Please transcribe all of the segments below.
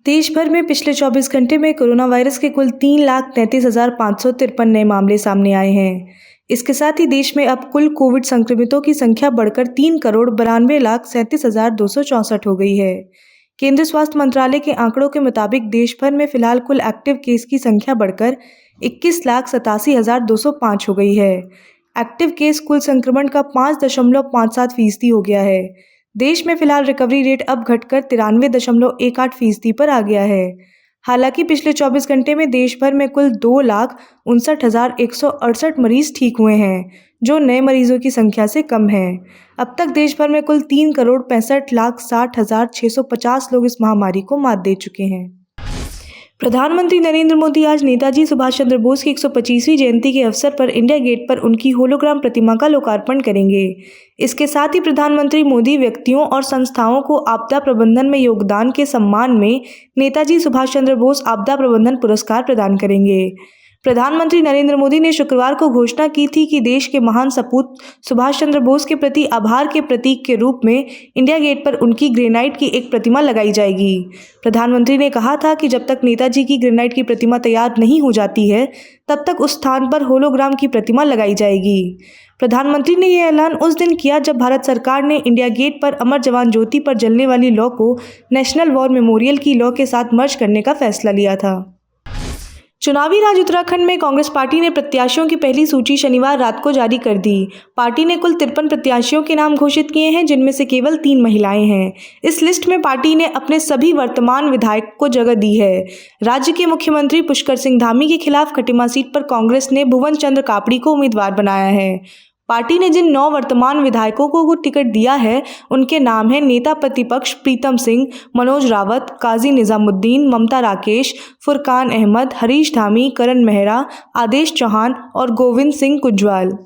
देश भर में पिछले 24 घंटे में कोरोना वायरस के कुल 3,33,553 नए मामले सामने आए हैं। इसके साथ ही देश में अब कुल कोविड संक्रमितों की संख्या बढ़कर 3,92,37,264 हो गई है। केंद्रीय स्वास्थ्य मंत्रालय के आंकड़ों के मुताबिक देश भर में फिलहाल कुल एक्टिव केस की संख्या बढ़कर 21,87,205 हो गई है। एक्टिव केस कुल संक्रमण का 5.57% हो गया है। देश में फिलहाल रिकवरी रेट अब घटकर 93.18% पर आ गया है। हालांकि पिछले 24 घंटे में देश भर में कुल 2,59,168 मरीज ठीक हुए हैं, जो नए मरीजों की संख्या से कम है। अब तक देश भर में कुल 3,65,60,650 लोग इस महामारी को मात दे चुके हैं। प्रधानमंत्री नरेंद्र मोदी आज नेताजी सुभाष चंद्र बोस की 125वीं जयंती के अवसर पर इंडिया गेट पर उनकी होलोग्राम प्रतिमा का लोकार्पण करेंगे। इसके साथ ही प्रधानमंत्री मोदी व्यक्तियों और संस्थाओं को आपदा प्रबंधन में योगदान के सम्मान में नेताजी सुभाष चंद्र बोस आपदा प्रबंधन पुरस्कार प्रदान करेंगे। प्रधानमंत्री नरेंद्र मोदी ने शुक्रवार को घोषणा की थी कि देश के महान सपूत सुभाष चंद्र बोस के प्रति आभार के प्रतीक के रूप में इंडिया गेट पर उनकी ग्रेनाइट की एक प्रतिमा लगाई जाएगी। प्रधानमंत्री ने कहा था कि जब तक नेताजी की ग्रेनाइट की प्रतिमा तैयार नहीं हो जाती है, तब तक उस स्थान पर होलोग्राम की प्रतिमा लगाई जाएगी। प्रधानमंत्री ने यह ऐलान उस दिन किया जब भारत सरकार ने इंडिया गेट पर अमर जवान ज्योति पर जलने वाली लौ को नेशनल वॉर मेमोरियल की लौ के साथ मर्ज करने का फैसला लिया था। चुनावी राज उत्तराखंड में कांग्रेस पार्टी ने प्रत्याशियों की पहली सूची शनिवार रात को जारी कर दी। पार्टी ने कुल 53 प्रत्याशियों के नाम घोषित किए हैं, जिनमें से केवल 3 महिलाएं हैं। इस लिस्ट में पार्टी ने अपने सभी वर्तमान विधायक को जगह दी है। राज्य के मुख्यमंत्री पुष्कर सिंह धामी के खिलाफ खटीमा सीट पर कांग्रेस ने भुवन चंद्र कापड़ी को उम्मीदवार बनाया है। पार्टी ने जिन 9 वर्तमान विधायकों को टिकट दिया है, उनके नाम हैं नेता प्रतिपक्ष प्रीतम सिंह, मनोज रावत, काजी निजामुद्दीन, ममता राकेश, फुरकान अहमद, हरीश धामी, करण मेहरा, आदेश चौहान और गोविंद सिंह कुजवाल।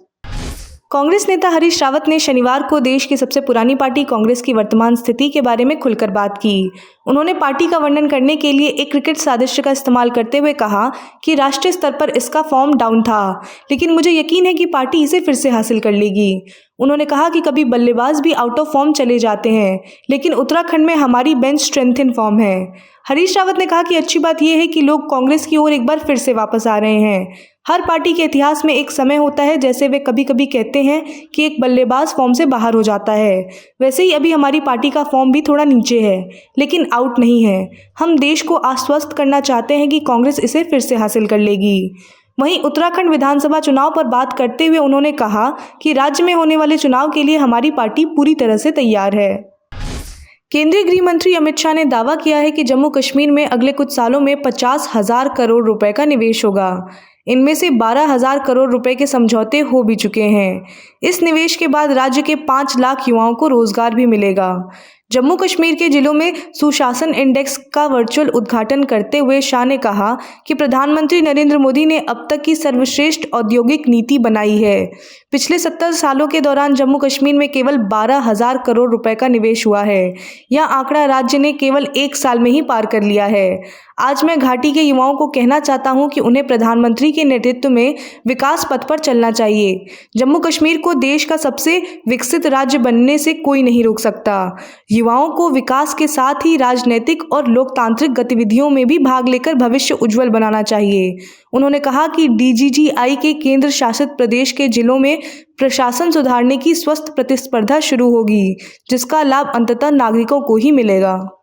कांग्रेस नेता हरीश रावत ने शनिवार को देश की सबसे पुरानी पार्टी कांग्रेस की वर्तमान स्थिति के बारे में खुलकर बात की। उन्होंने पार्टी का वर्णन करने के लिए एक क्रिकेट सादृश्य का इस्तेमाल करते हुए कहा कि राष्ट्रीय स्तर पर इसका फॉर्म डाउन था, लेकिन मुझे यकीन है कि पार्टी इसे फिर से हासिल कर लेगी। उन्होंने कहा कि कभी बल्लेबाज भी आउट ऑफ फॉर्म चले जाते हैं, लेकिन उत्तराखंड में हमारी बेंच स्ट्रेंथ इन फॉर्म है। हरीश रावत ने कहा कि अच्छी बात यह है कि लोग कांग्रेस की ओर एक बार फिर से वापस आ रहे हैं। हर पार्टी के इतिहास में एक समय होता है जैसे वे कभी कभी कहते हैं कि एक बल्लेबाज फॉर्म से बाहर हो जाता है, वैसे ही अभी हमारी पार्टी का फॉर्म भी थोड़ा नीचे है, लेकिन आउट नहीं है। हम देश को आश्वस्त करना चाहते हैं कि कांग्रेस इसे फिर से हासिल कर लेगी। वहीं उत्तराखंड विधानसभा चुनाव पर बात करते हुए उन्होंने कहा कि राज्य में होने वाले चुनाव के लिए हमारी पार्टी पूरी तरह से तैयार है। केंद्रीय गृह मंत्री अमित शाह ने दावा किया है कि जम्मू कश्मीर में अगले कुछ सालों में 50,000 करोड़ रुपए का निवेश होगा। इनमें से 12,000 करोड़ रुपए के समझौते हो भी चुके हैं। इस निवेश के बाद राज्य के 5 लाख युवाओं को रोजगार भी मिलेगा। जम्मू कश्मीर के जिलों में सुशासन इंडेक्स का वर्चुअल उद्घाटन करते हुए शाह ने कहा कि प्रधानमंत्री नरेंद्र मोदी ने अब तक की सर्वश्रेष्ठ औद्योगिक नीति बनाई है। पिछले 70 सालों के दौरान जम्मू कश्मीर में केवल 12,000 करोड़ रुपए का निवेश हुआ है। यह आंकड़ा राज्य ने केवल 1 साल में ही पार कर लिया है। आज मैं घाटी के युवाओं को कहना चाहता हूं कि उन्हें प्रधानमंत्री के नेतृत्व में विकास पथ पर चलना चाहिए। जम्मू कश्मीर को देश का सबसे विकसित राज्य बनने से कोई नहीं रोक सकता। युवाओं को विकास के साथ ही राजनीतिक और लोकतांत्रिक गतिविधियों में भी भाग लेकर भविष्य उज्जवल बनाना चाहिए। उन्होंने कहा कि DGGI के केंद्र शासित प्रदेश के जिलों में प्रशासन सुधारने की स्वस्थ प्रतिस्पर्धा शुरू होगी, जिसका लाभ अंततः नागरिकों को ही मिलेगा।